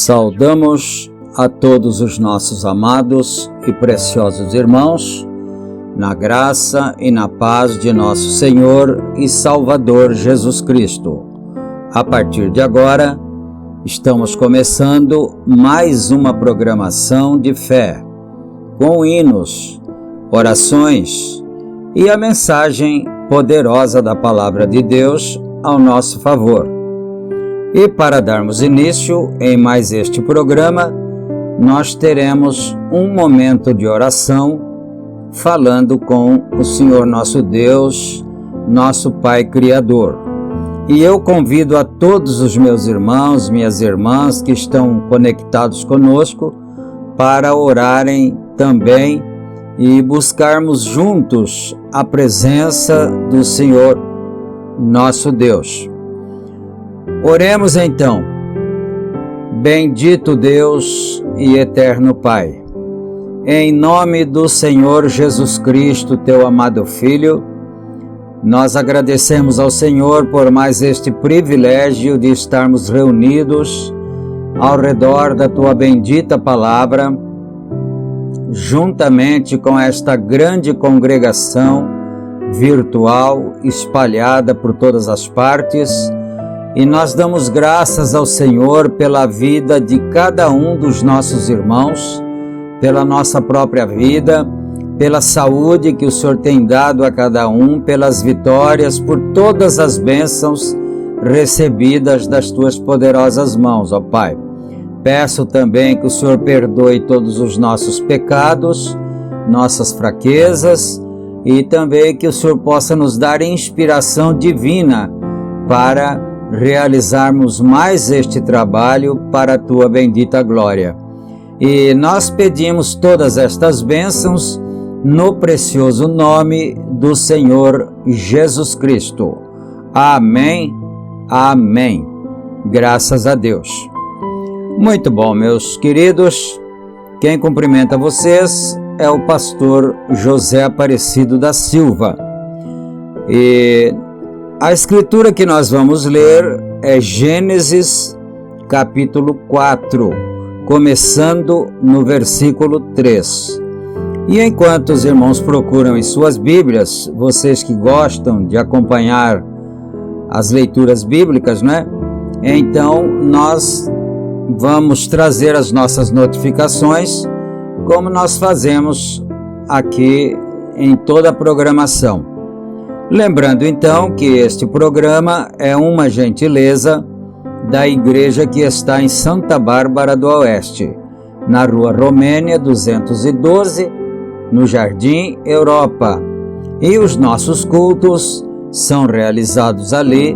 Saudamos a todos os nossos amados e preciosos irmãos, na graça e na paz de nosso Senhor e Salvador Jesus Cristo. A partir de agora, estamos começando mais uma programação de fé, com hinos, orações e a mensagem poderosa da Palavra de Deus ao nosso favor. E para darmos início em mais este programa, nós teremos um momento de oração falando com o Senhor nosso Deus, nosso Pai Criador. E eu convido a todos os meus irmãos, minhas irmãs que estão conectados conosco para orarem também e buscarmos juntos a presença do Senhor nosso Deus. Oremos então. Bendito Deus e eterno Pai, em nome do Senhor Jesus Cristo, teu amado Filho, nós agradecemos ao Senhor por mais este privilégio de estarmos reunidos ao redor da tua bendita palavra, juntamente com esta grande congregação virtual espalhada por todas as partes. E nós damos graças ao Senhor pela vida de cada um dos nossos irmãos, pela nossa própria vida, pela saúde que o Senhor tem dado a cada um, pelas vitórias, por todas as bênçãos recebidas das tuas poderosas mãos, ó Pai. Peço também que o Senhor perdoe todos os nossos pecados, nossas fraquezas e também que o Senhor possa nos dar inspiração divina para realizarmos mais este trabalho para a Tua bendita glória. E nós pedimos todas estas bênçãos no precioso nome do Senhor Jesus Cristo. Amém, amém. Graças a Deus. Muito bom, meus queridos. Quem cumprimenta vocês é o pastor José Aparecido da Silva. E a escritura que nós vamos ler é Gênesis capítulo 4, começando no versículo 3. E enquanto os irmãos procuram em suas Bíblias, vocês que gostam de acompanhar as leituras bíblicas, né? Então nós vamos trazer as nossas notificações, como nós fazemos aqui em toda a programação. Lembrando então que este programa é uma gentileza da igreja que está em Santa Bárbara do Oeste, na Rua Romênia 212, no Jardim Europa. E os nossos cultos são realizados ali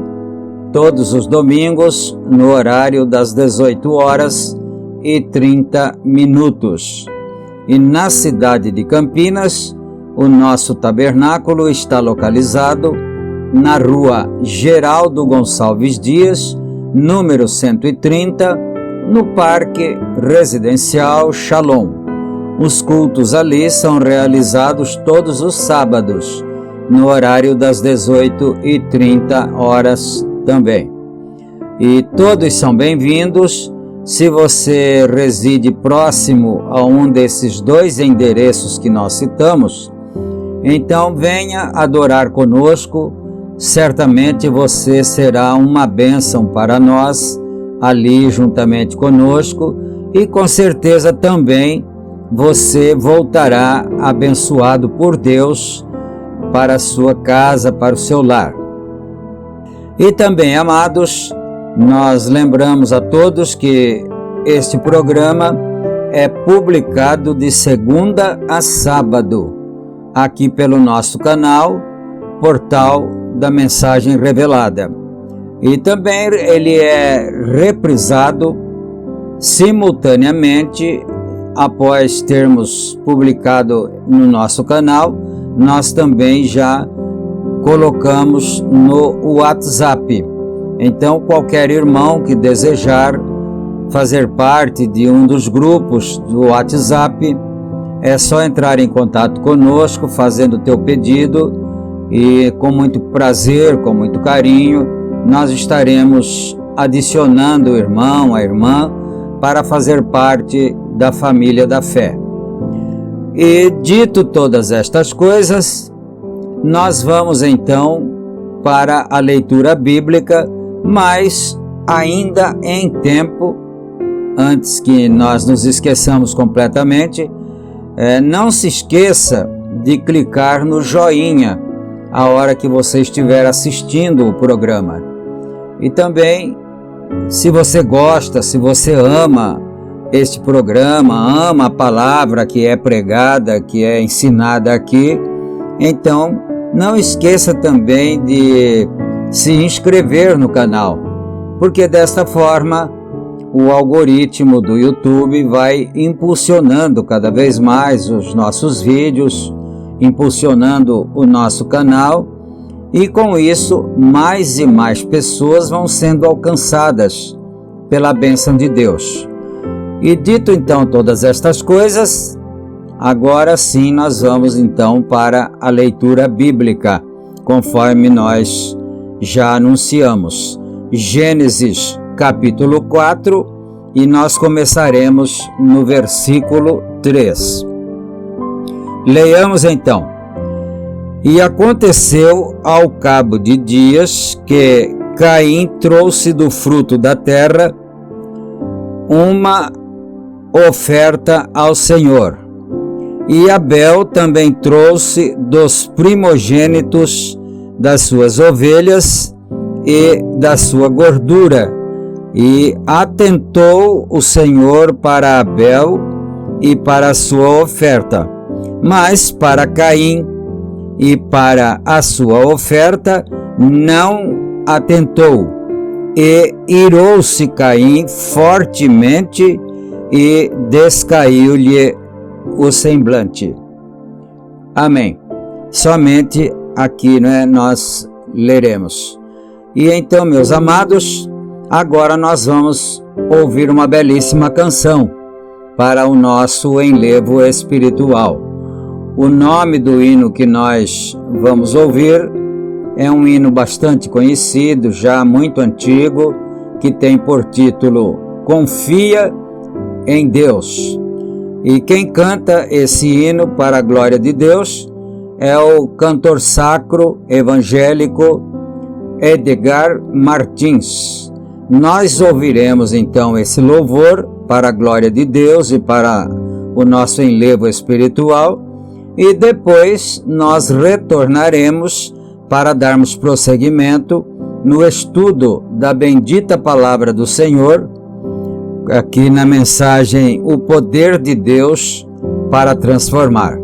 todos os domingos no horário das 18h30. E na cidade de Campinas, o nosso tabernáculo está localizado na Rua Geraldo Gonçalves Dias, número 130, no Parque Residencial Shalom. Os cultos ali são realizados todos os sábados, no horário das 18h30 também. E todos são bem-vindos. Se você reside próximo a um desses dois endereços que nós citamos, então venha adorar conosco. Certamente você será uma bênção para nós ali juntamente conosco e com certeza também você voltará abençoado por Deus para a sua casa, para o seu lar. E também, amados, nós lembramos a todos que este programa é publicado de segunda a sábado, aqui pelo nosso canal, Portal da Mensagem Revelada. E também ele é reprisado simultaneamente após termos publicado no nosso canal. Nós também já colocamos no WhatsApp. Então, qualquer irmão que desejar fazer parte de um dos grupos do WhatsApp, é só entrar em contato conosco, fazendo o teu pedido, e com muito prazer, com muito carinho, nós estaremos adicionando o irmão, a irmã, para fazer parte da família da fé. E dito todas estas coisas, nós vamos então para a leitura bíblica, mas ainda em tempo, antes que nós nos esqueçamos completamente, não se esqueça de clicar no joinha a hora que você estiver assistindo o programa. E também, se você gosta, se você ama este programa, ama a palavra que é pregada, que é ensinada aqui, então não esqueça também de se inscrever no canal, porque desta forma o algoritmo do YouTube vai impulsionando cada vez mais os nossos vídeos, impulsionando o nosso canal, e com isso mais e mais pessoas vão sendo alcançadas pela bênção de Deus. E dito então todas estas coisas, agora sim nós vamos então para a leitura bíblica, conforme nós já anunciamos. Gênesis capítulo 4, e nós começaremos no versículo 3. Leiamos então. E aconteceu ao cabo de dias que Caim trouxe do fruto da terra uma oferta ao Senhor, e Abel também trouxe dos primogênitos das suas ovelhas e da sua gordura. E atentou o Senhor para Abel e para a sua oferta, Mas para Caim e para a sua oferta não atentou, e irou-se Caim fortemente e descaiu-lhe o semblante. Amém. Somente aqui, nós leremos. E então, meus amados, agora nós vamos ouvir uma belíssima canção para o nosso enlevo espiritual. O nome do hino que nós vamos ouvir é um hino bastante conhecido, já muito antigo, que tem por título Confia em Deus. E quem canta esse hino para a glória de Deus é o cantor sacro evangélico Edgar Martins. Nós ouviremos então esse louvor para a glória de Deus e para o nosso enlevo espiritual, e depois nós retornaremos para darmos prosseguimento no estudo da bendita palavra do Senhor, aqui na mensagem O Poder de Deus para Transformar.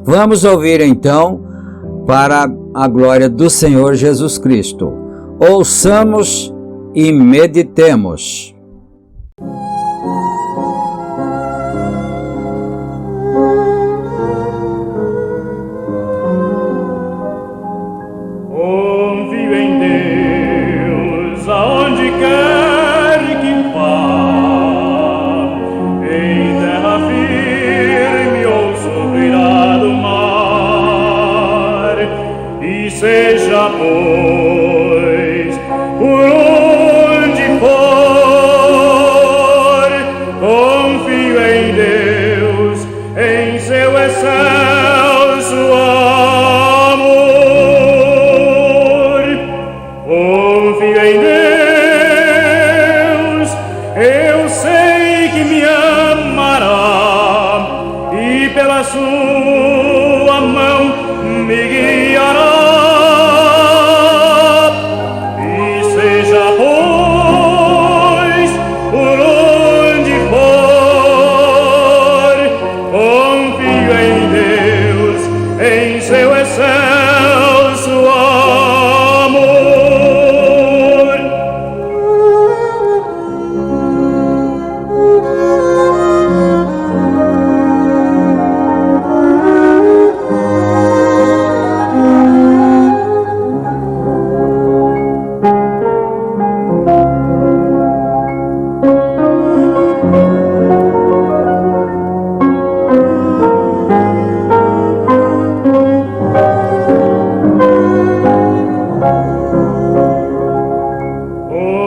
Vamos ouvir então para a glória do Senhor Jesus Cristo. Ouçamos e meditemos. Confio em Deus aonde quer que vá, em terra firme ou sobre irado mar, e seja pois por onde for, confio em Deus, em seu excelso amor. Confio em Deus, eu sei que me amará, e pela sua mão me guiará. E seja pois por onde for, confio em Deus, em seu excelso amor.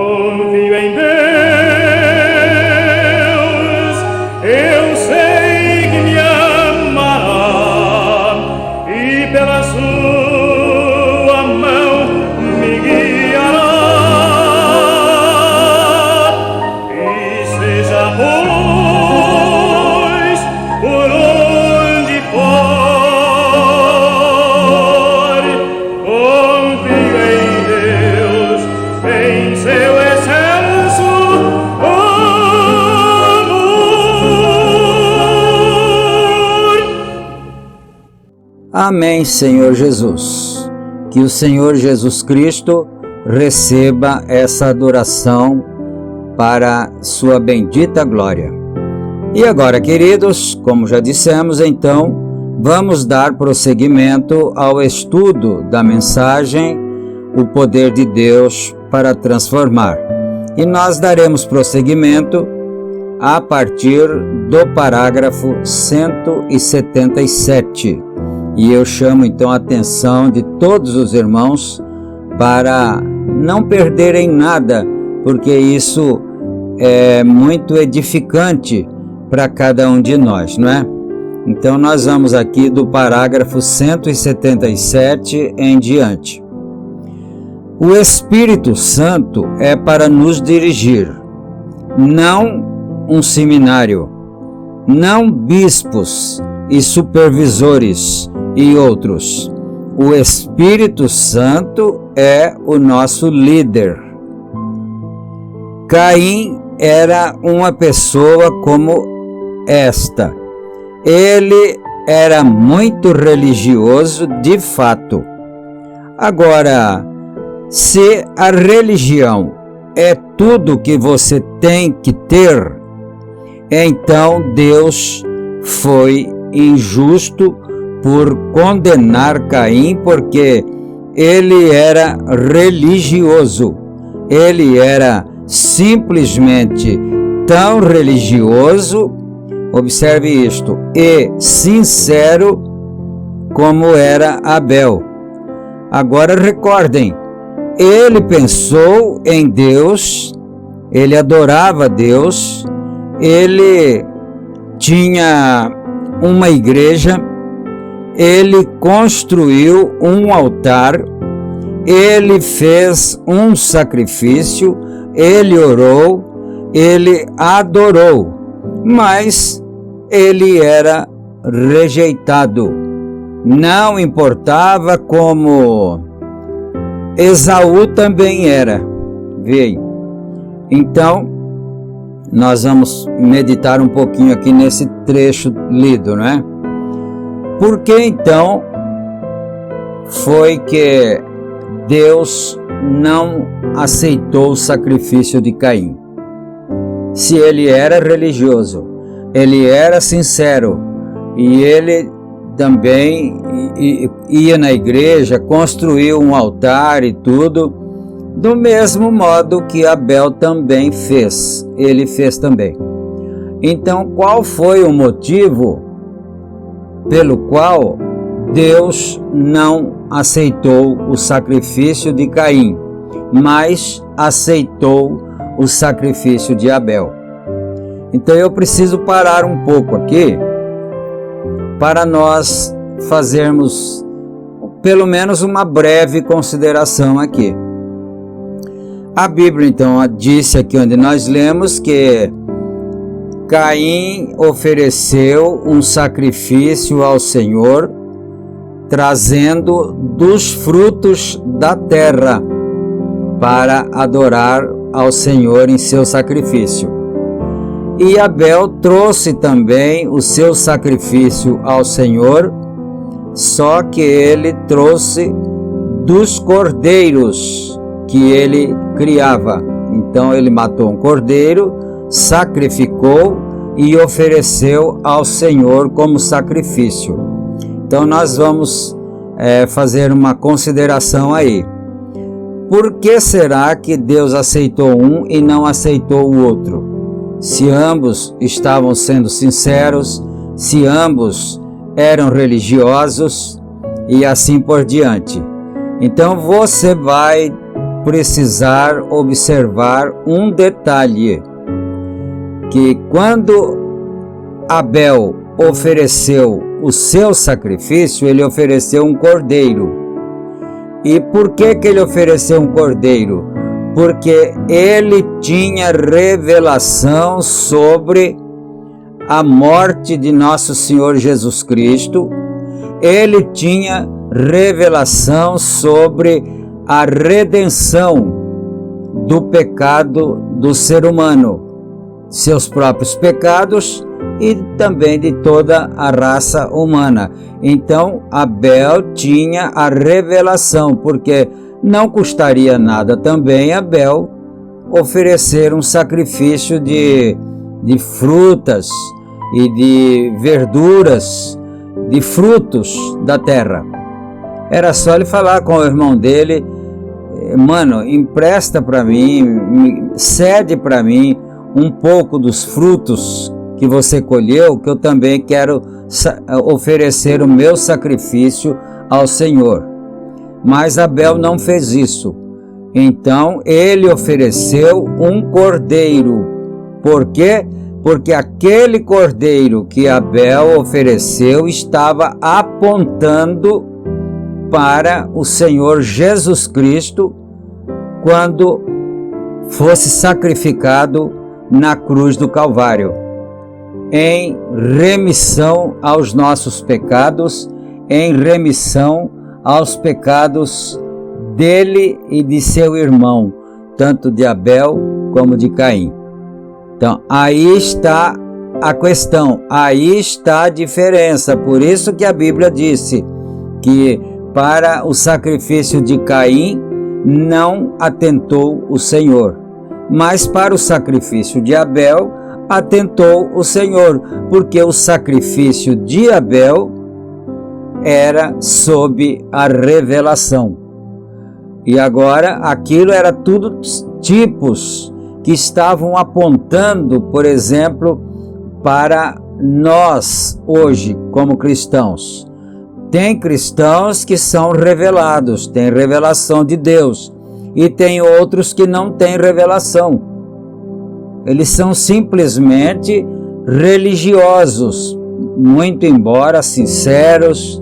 Confio em Deus, eu sei que me amará, e pela sua mão me guiará. E seja pois por onde for, confio em Deus, em seu excelso amor. Amém, Senhor Jesus. Que o Senhor Jesus Cristo receba essa adoração para sua bendita glória. E agora, queridos, como já dissemos, então, vamos dar prosseguimento ao estudo da mensagem O Poder de Deus para Transformar. E nós daremos prosseguimento a partir do parágrafo 177. E eu chamo então a atenção de todos os irmãos para não perderem nada, porque isso é muito edificante para cada um de nós, não é? Então nós vamos aqui do parágrafo 177 em diante. O Espírito Santo é para nos dirigir, não um seminário, não bispos e supervisores e outros. O Espírito Santo é o nosso líder. Caim era uma pessoa como esta. Ele era muito religioso de fato. Agora, se a religião é tudo que você tem que ter, então Deus foi injusto por condenar Caim, porque ele era religioso. Ele era simplesmente tão religioso, observe isto, e sincero como era Abel. Agora recordem, ele pensou em Deus, ele adorava Deus, ele tinha uma igreja, ele construiu um altar, ele fez um sacrifício, ele orou, ele adorou, mas ele era rejeitado. Não importava como Esaú também era. Veio. Então, nós vamos meditar um pouquinho aqui nesse trecho lido, não é? Por que então foi que Deus não aceitou o sacrifício de Caim? Se ele era religioso, ele era sincero e ele também ia na igreja, construiu um altar e tudo, do mesmo modo que Abel também fez, ele fez também. Então, qual foi o motivo pelo qual Deus não aceitou o sacrifício de Caim, mas aceitou o sacrifício de Abel? Então eu preciso parar um pouco aqui para nós fazermos pelo menos uma breve consideração aqui. A Bíblia então disse aqui onde nós lemos que Caim ofereceu um sacrifício ao Senhor, trazendo dos frutos da terra para adorar ao Senhor em seu sacrifício. E Abel trouxe também o seu sacrifício ao Senhor, só que ele trouxe dos cordeiros que ele criava. Então ele matou um cordeiro, sacrificou e ofereceu ao Senhor como sacrifício. Então nós vamos fazer uma consideração aí. Por que será que Deus aceitou um e não aceitou o outro? Se ambos estavam sendo sinceros, se ambos eram religiosos e assim por diante. Então você vai precisar observar um detalhe, que quando Abel ofereceu o seu sacrifício, ele ofereceu um cordeiro. E por que ele ofereceu um cordeiro? Porque ele tinha revelação sobre a morte de nosso Senhor Jesus Cristo, ele tinha revelação sobre a redenção do pecado do ser humano, seus próprios pecados e também de toda a raça humana. Então Abel tinha a revelação, porque não custaria nada também Abel oferecer um sacrifício de frutas e de verduras, de frutos da terra. Era só ele falar com o irmão dele: mano, empresta para mim, cede para mim um pouco dos frutos que você colheu, que eu também quero oferecer o meu sacrifício ao Senhor. Mas Abel não fez isso. Então ele ofereceu um cordeiro. Por quê? Porque aquele cordeiro que Abel ofereceu estava apontando para o Senhor Jesus Cristo quando fosse sacrificado na cruz do Calvário, em remissão aos nossos pecados, em remissão aos pecados dele e de seu irmão, tanto de Abel como de Caim. Então, aí está a questão, aí está a diferença. Por isso que a Bíblia disse que para o sacrifício de Caim não atentou o Senhor, mas para o sacrifício de Abel atentou o Senhor, porque o sacrifício de Abel era sob a revelação. E agora aquilo era tudo tipos que estavam apontando, por exemplo, para nós hoje como cristãos. Tem cristãos que são revelados, tem revelação de Deus, e tem outros que não têm revelação. Eles são simplesmente religiosos, muito embora sinceros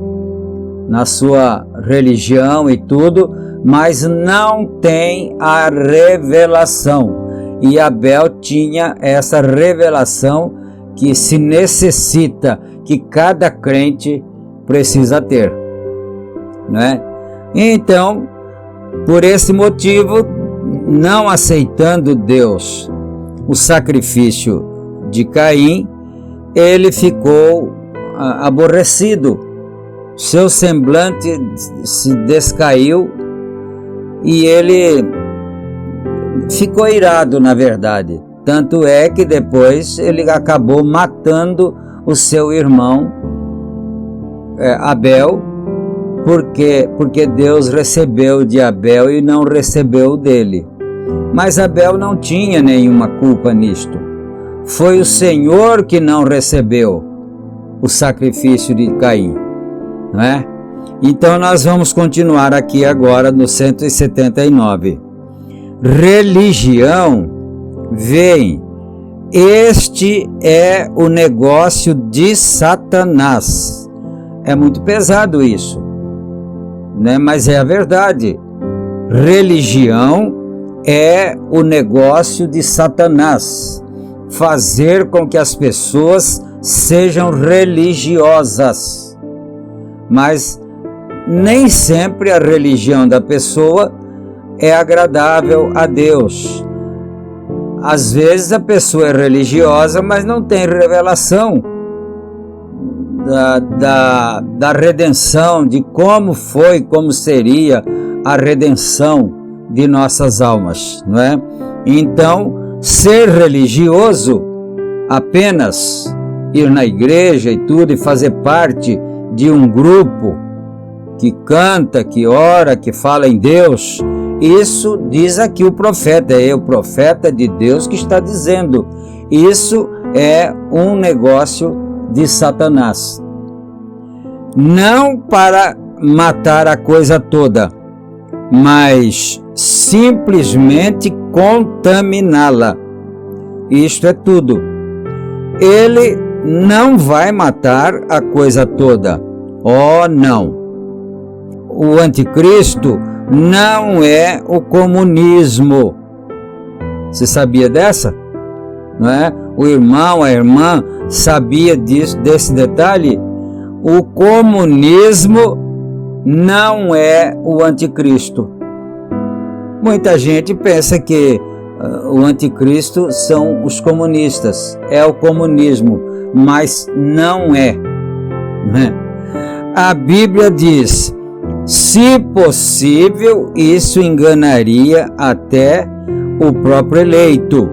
na sua religião e tudo, mas não tem a revelação. E Abel tinha essa revelação que se necessita, que cada crente precisa ter, né? Então, por esse motivo, não aceitando Deus o sacrifício de Caim, ele ficou aborrecido, seu semblante se descaiu e ele ficou irado, na verdade. Tanto é que depois ele acabou matando o seu irmão Abel, porque Deus recebeu de Abel e não recebeu dele. Mas Abel não tinha nenhuma culpa nisto. Foi o Senhor que não recebeu o sacrifício de Caim, não é? Então nós vamos continuar aqui agora no 179. Religião vem. Este é o negócio de Satanás. É muito pesado isso, né? Mas é a verdade. Religião é o negócio de Satanás. Fazer com que as pessoas sejam religiosas. Mas nem sempre a religião da pessoa é agradável a Deus. Às vezes a pessoa é religiosa, mas não tem revelação da redenção, de como foi, como seria a redenção de nossas almas, não é? Então, ser religioso, apenas ir na igreja e tudo, e fazer parte de um grupo que canta, que ora, que fala em Deus, isso diz aqui o profeta, é o profeta de Deus que está dizendo. Isso é um negócio de Satanás. Não para matar a coisa toda, mas simplesmente contaminá-la. Isto é tudo. Ele não vai matar a coisa toda. Oh, não. O anticristo não é o comunismo. Você sabia dessa? Não é? O irmão, a irmã sabia desse detalhe? O comunismo não é o anticristo. Muita gente pensa que o anticristo são os comunistas, é o comunismo, mas não é, né? A Bíblia diz: se possível, isso enganaria até o próprio eleito.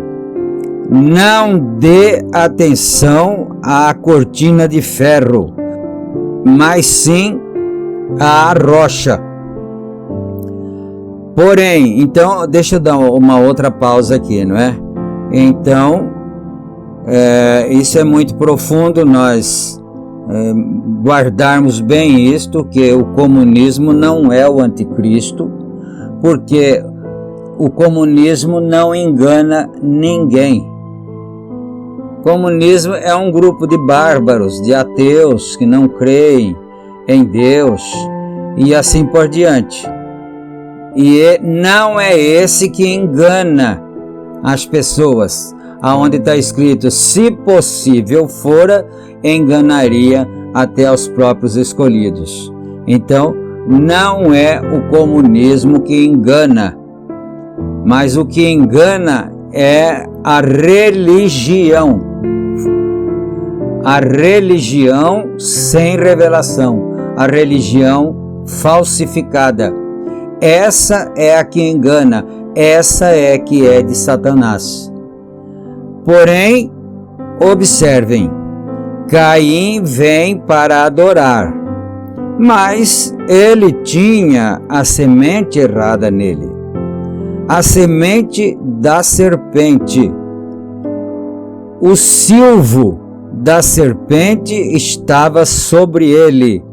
Não dê atenção à cortina de ferro, mas sim à rocha. Porém, então, deixa eu dar uma outra pausa aqui, não é? Então, isso é muito profundo, nós guardarmos bem isto, que o comunismo não é o anticristo, porque o comunismo não engana ninguém. Comunismo é um grupo de bárbaros, de ateus que não creem em Deus e assim por diante. E não é esse que engana as pessoas. Aonde está escrito: se possível fora, enganaria até os próprios escolhidos. Então, não é o comunismo que engana, mas o que engana é a religião. a religião sem revelação, a religião falsificada. Essa é a que engana, essa é que é de Satanás. Porém, observem, Caim vem para adorar, mas ele tinha a semente errada nele, a semente da serpente. O silvo da serpente estava sobre ele,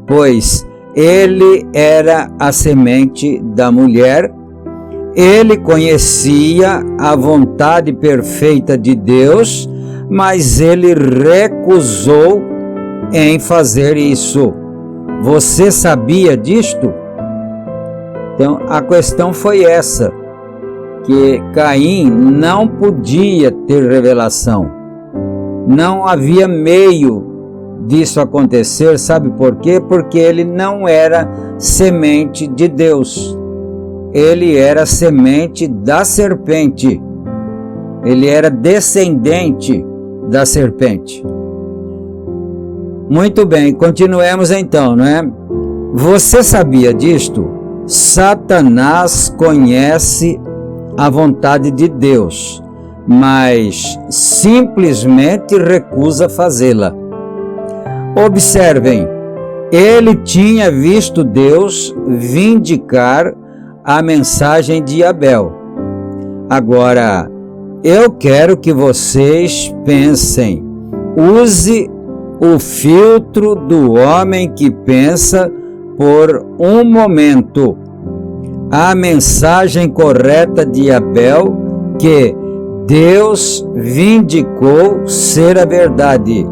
pois ele era a semente da mulher. Ele conhecia a vontade perfeita de Deus, mas ele recusou em fazer isso. Você sabia disto? Então, a questão foi essa, que Caim não podia ter revelação. Não havia meio disso acontecer, sabe por quê? Porque ele não era semente de Deus. Ele era semente da serpente. Ele era descendente da serpente. Muito bem, continuemos então, não é? Você sabia disto? Satanás conhece a vontade de Deus, mas simplesmente recusa fazê-la. Observem, ele tinha visto Deus vindicar a mensagem de Abel. Agora, eu quero que vocês pensem, use o filtro do homem que pensa por um momento. A mensagem correta de Abel, que Deus vindicou ser a verdade.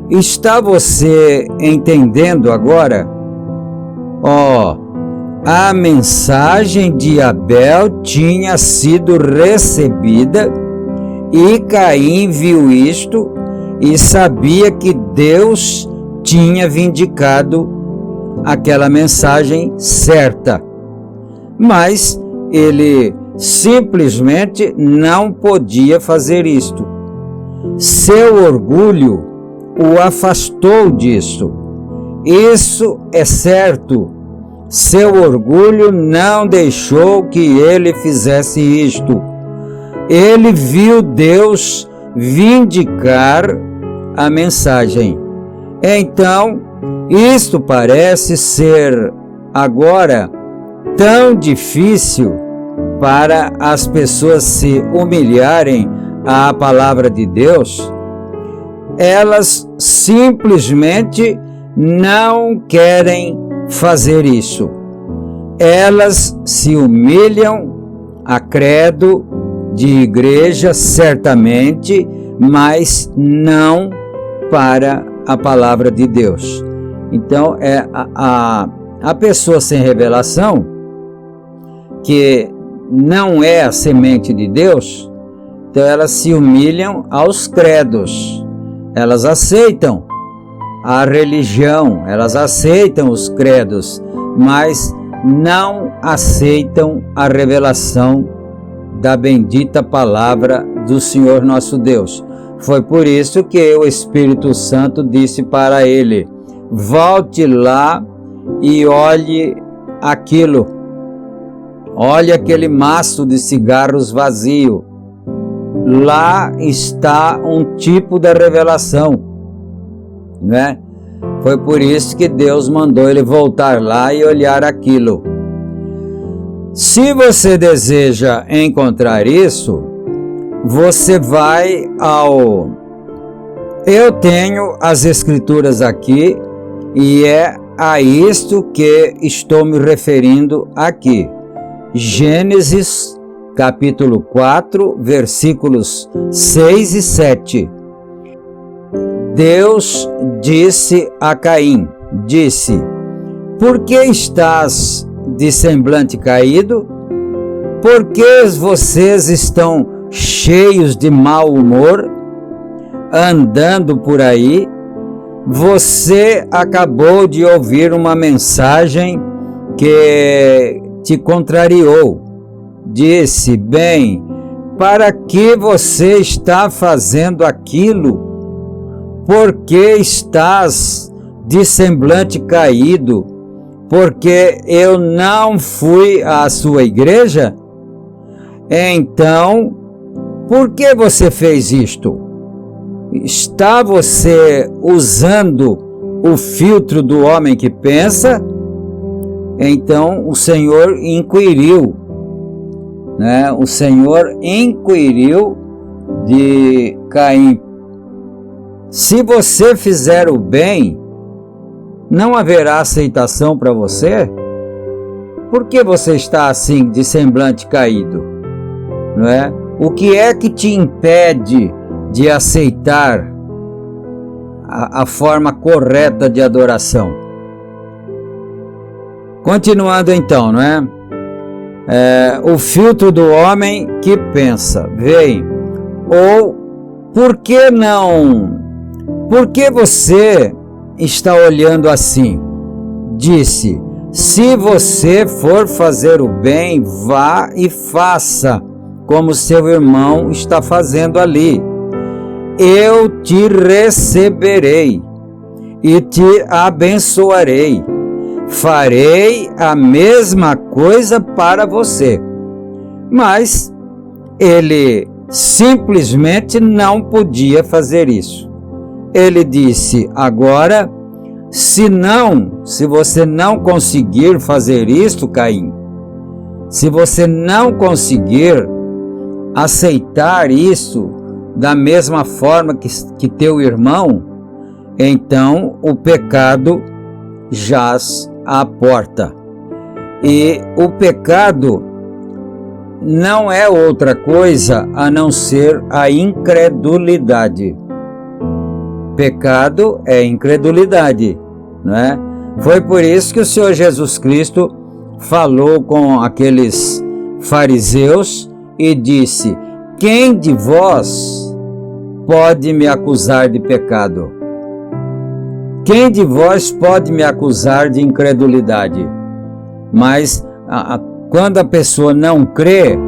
Está você entendendo agora? A mensagem de Abel tinha sido recebida e Caim viu isto e sabia que Deus tinha vindicado aquela mensagem certa. Mas ele simplesmente não podia fazer isto. Seu orgulho o afastou disso. Isso é certo. Seu orgulho não deixou que ele fizesse isto. Ele viu Deus vindicar a mensagem. Então, isto parece ser agora tão difícil para as pessoas se humilharem à palavra de Deus. Elas simplesmente não querem fazer isso. Elas se humilham a credo de igreja, certamente, mas não para a palavra de Deus. Então, é a pessoa sem revelação, que não é a semente de Deus, então elas se humilham aos credos. Elas aceitam a religião, elas aceitam os credos, mas não aceitam a revelação da bendita palavra do Senhor nosso Deus. Foi por isso que o Espírito Santo disse para ele: volte lá e olhe aquilo. Olhe aquele maço de cigarros vazio. Lá está um tipo da revelação, né? Foi por isso que Deus mandou ele voltar lá e olhar aquilo. Se você deseja encontrar isso, você vai ao... Eu tenho as escrituras aqui e é a isto que estou me referindo aqui. Gênesis capítulo 4, versículos 6 e 7. Deus disse a Caim, disse: por que estás de semblante caído? Por que vocês estão cheios de mau humor, andando por aí? Você acabou de ouvir uma mensagem que te contrariou. Disse: bem, para que você está fazendo aquilo? por que estás de semblante caído? Porque eu não fui à sua igreja? Então, por que você fez isto? Está você usando o filtro do homem que pensa? Então o Senhor inquiriu, né? O Senhor inquiriu de Caim: se você fizer o bem, não haverá aceitação para você? Por que você está assim, de semblante caído? Não é? O que é que te impede de aceitar a forma correta de adoração? Continuando então, não é? O filtro do homem que pensa, vem. Ou, por que não? Por que você está olhando assim? Disse: se você for fazer o bem, vá e faça, como seu irmão está fazendo ali. Eu te receberei e te abençoarei. Farei a mesma coisa para você. Mas ele simplesmente não podia fazer isso. Ele disse: agora, se você não conseguir fazer isto, Caim, se você não conseguir aceitar isso da mesma forma que teu irmão, então o pecado jaz à porta. E o pecado não é outra coisa a não ser a incredulidade. Pecado é incredulidade, não é? Foi por isso que o Senhor Jesus Cristo falou com aqueles fariseus e disse: quem de vós pode me acusar de pecado? Quem de vós pode me acusar de incredulidade? Mas quando a pessoa não crê,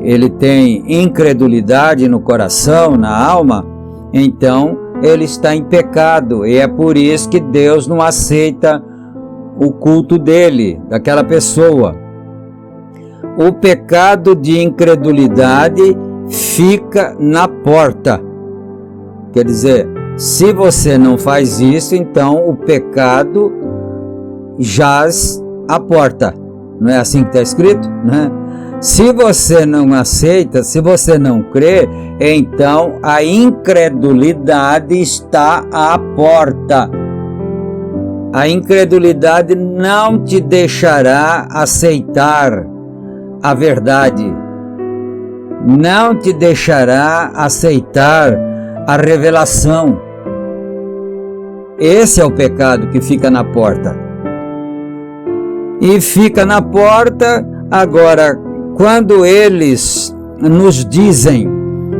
ele tem incredulidade no coração, na alma, então ele está em pecado, e é por isso que Deus não aceita o culto dele, daquela pessoa. O pecado de incredulidade fica na porta. Quer dizer, se você não faz isso, então o pecado jaz à porta. Não é assim que está escrito, né? Se você não aceita, se você não crê, então a incredulidade está à porta. A incredulidade não te deixará aceitar a verdade, não te deixará aceitar a revelação. Esse é o pecado que fica na porta. E fica na porta. Agora, quando eles nos dizem: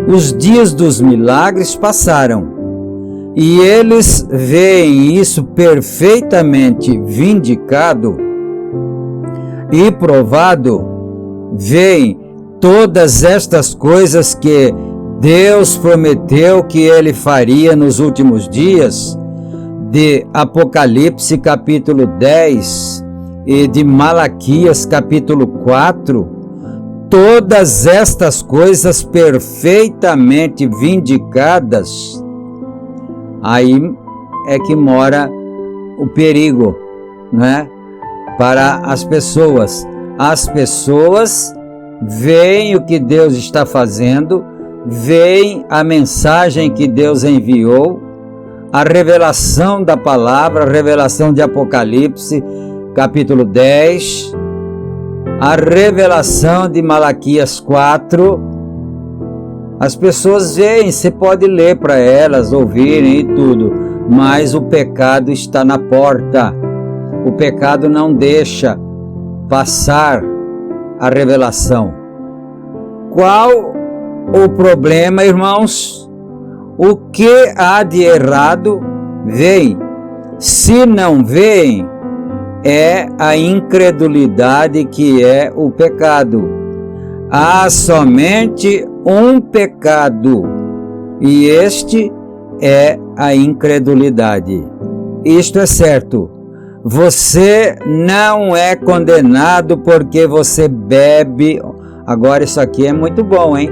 os dias dos milagres passaram, e eles veem isso perfeitamente vindicado e provado, veem todas estas coisas que Deus prometeu que ele faria nos últimos dias, de Apocalipse capítulo 10 e de Malaquias capítulo 4, todas estas coisas perfeitamente vindicadas, aí é que mora o perigo, né? Para as pessoas. As pessoas veem o que Deus está fazendo, veem a mensagem que Deus enviou, a revelação da palavra, a revelação de Apocalipse, capítulo 10, a revelação de Malaquias 4. As pessoas veem, você pode ler para elas, ouvirem e tudo, mas o pecado está na porta. O pecado não deixa passar a revelação. Qual o problema, irmãos? O que há de errado? Veem. Se não veem, é a incredulidade que é o pecado. Há somente um pecado, e este é a incredulidade. Isto é certo. Você não é condenado porque você bebe. Agora isso aqui é muito bom, hein?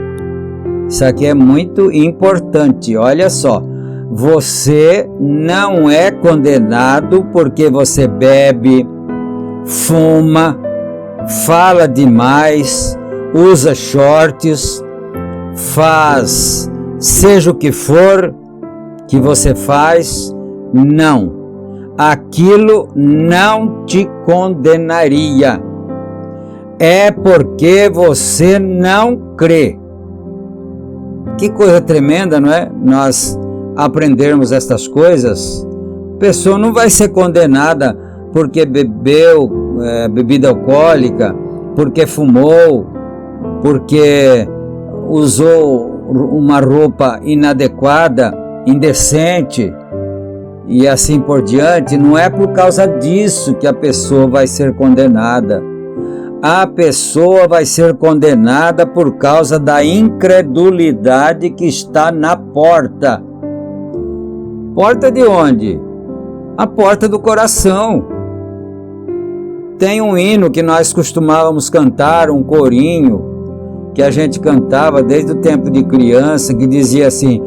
Isso aqui é muito importante. Olha só. Você não é condenado porque você bebe, fuma, fala demais, usa shorts, faz seja o que for que você faz. Não. Aquilo não te condenaria. É porque você não crê. Que coisa tremenda, não é? Nós aprendermos estas coisas. A pessoa não vai ser condenada porque bebeu bebida alcoólica, porque fumou, porque usou uma roupa inadequada, indecente e assim por diante. Não é por causa disso que a pessoa vai ser condenada. A pessoa vai ser condenada por causa da incredulidade que está na porta. Porta de onde? A porta do coração. Tem um hino que nós costumávamos cantar, um corinho, que a gente cantava desde o tempo de criança, que dizia assim: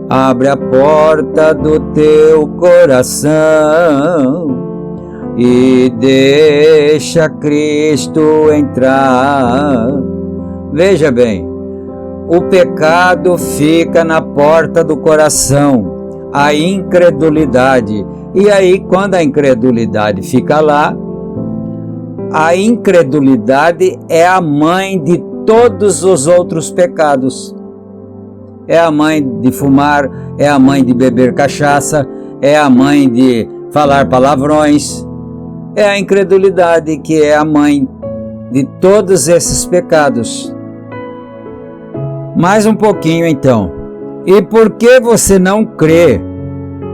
abre a porta do teu coração e deixa Cristo entrar. Veja bem, o pecado fica na porta do coração, a incredulidade. E aí, quando a incredulidade fica lá, a incredulidade é a mãe de todos os outros pecados. É a mãe de fumar, é a mãe de beber cachaça, é a mãe de falar palavrões. É a incredulidade que é a mãe de todos esses pecados. Mais um pouquinho então. E por que você não crê?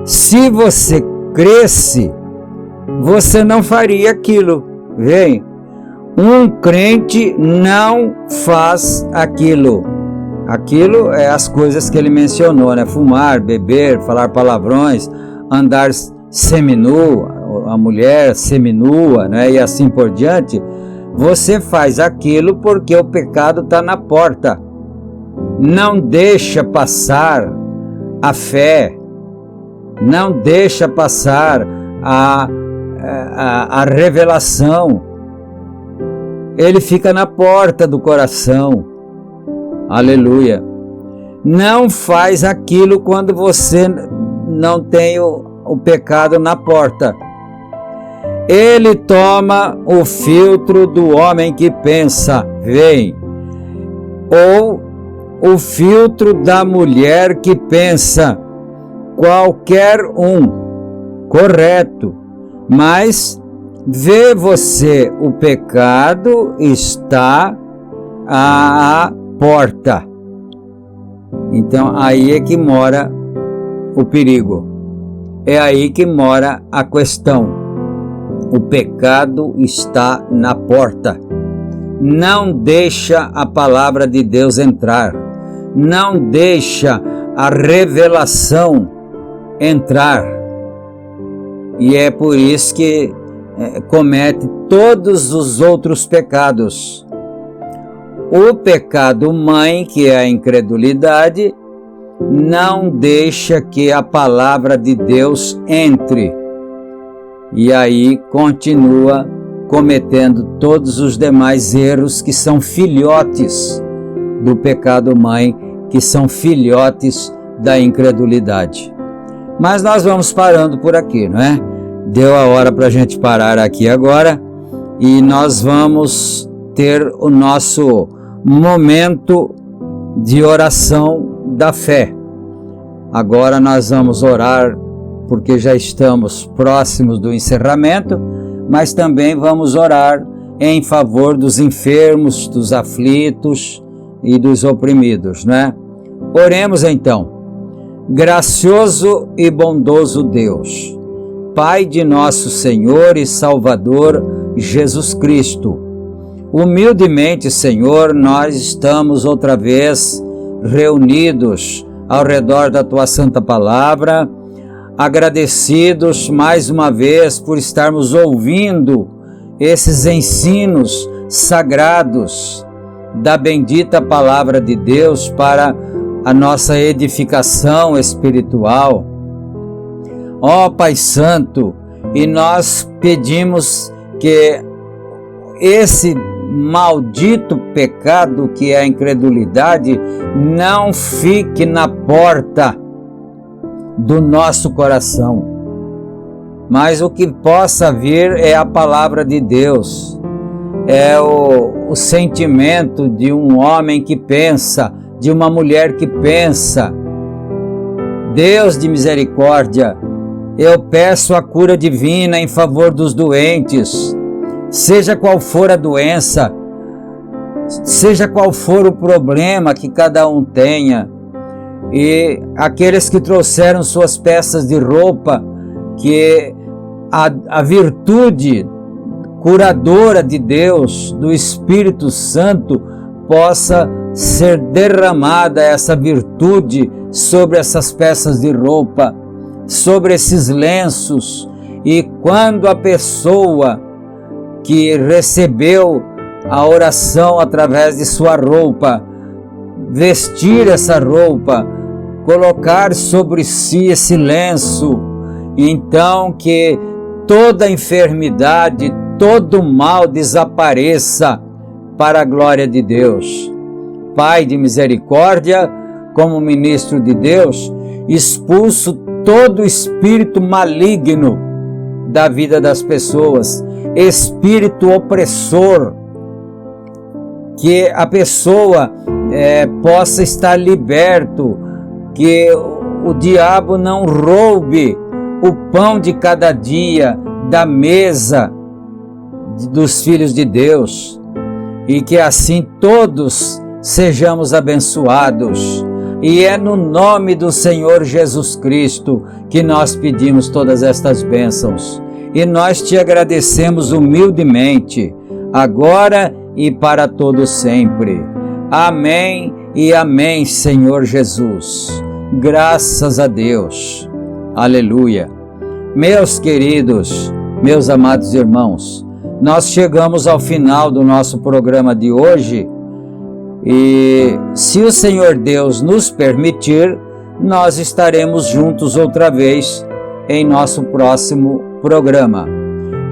Se você cresce, você não faria aquilo. Vem, um crente não faz aquilo. Aquilo é as coisas que ele mencionou, né? Fumar, beber, falar palavrões, andar seminu, a mulher seminua, né? E assim por diante. Você faz aquilo porque o pecado está na porta. Não deixa passar a fé. Não deixa passar a revelação. Ele fica na porta do coração. Aleluia. Não faz aquilo quando você não tem o pecado na porta. Ele toma o filtro do homem que pensa, vem, ou o filtro da mulher que pensa, qualquer um, correto, mas vê você, o pecado está à porta. Então aí é que mora o perigo, é aí que mora a questão. O pecado está na porta. Não deixa a palavra de Deus entrar, não deixa a revelação entrar, e é por isso que comete todos os outros pecados. O pecado mãe, que é a incredulidade, não deixa que a palavra de Deus entre, e aí continua cometendo todos os demais erros que são filhotes do pecado mãe, que são filhotes da incredulidade. Mas nós vamos parando por aqui, não é? Deu a hora para a gente parar aqui agora, e nós vamos ter o nosso momento de oração da fé. Agora nós vamos orar, porque já estamos próximos do encerramento, mas também vamos orar em favor dos enfermos, dos aflitos e dos oprimidos, né? Oremos então. Gracioso e bondoso Deus, Pai de nosso Senhor e Salvador Jesus Cristo, humildemente, Senhor, nós estamos outra vez reunidos ao redor da Tua Santa Palavra, agradecidos mais uma vez por estarmos ouvindo esses ensinos sagrados da bendita Palavra de Deus para a nossa edificação espiritual. Ó Pai Santo, e nós pedimos que esse maldito pecado que é a incredulidade não fique na porta do nosso coração, mas o que possa vir é a palavra de Deus, é o sentimento de um homem que pensa, de uma mulher que pensa. Deus de misericórdia, eu peço a cura divina em favor dos doentes, seja qual for a doença, seja qual for o problema que cada um tenha, e aqueles que trouxeram suas peças de roupa, que a virtude curadora de Deus, do Espírito Santo, possa ser derramada, essa virtude, sobre essas peças de roupa, sobre esses lenços, e quando a pessoa que recebeu a oração através de sua roupa, vestir essa roupa, colocar sobre si esse lenço, então que toda enfermidade, todo mal desapareça para a glória de Deus. Pai de misericórdia, como ministro de Deus, expulso todo espírito maligno da vida das pessoas, espírito opressor, que a pessoa possa estar liberto, que o diabo não roube o pão de cada dia da mesa dos filhos de Deus, e que assim todos sejamos abençoados. E é no nome do Senhor Jesus Cristo que nós pedimos todas estas bênçãos. E nós te agradecemos humildemente, agora e para todo sempre. Amém e amém, Senhor Jesus. Graças a Deus. Aleluia. Meus queridos, meus amados irmãos, nós chegamos ao final do nosso programa de hoje, e se o Senhor Deus nos permitir, nós estaremos juntos outra vez em nosso próximo programa.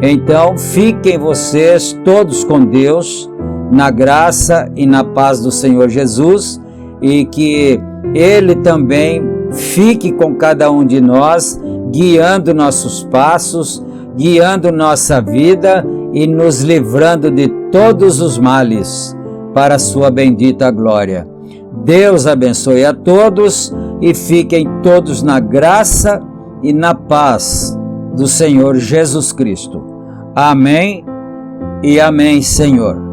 Então, fiquem vocês todos com Deus, na graça e na paz do Senhor Jesus, e que Ele também fique com cada um de nós, guiando nossos passos, guiando nossa vida e nos livrando de todos os males, para a sua bendita glória. Deus abençoe a todos e fiquem todos na graça e na paz do Senhor Jesus Cristo. Amém e amém, Senhor.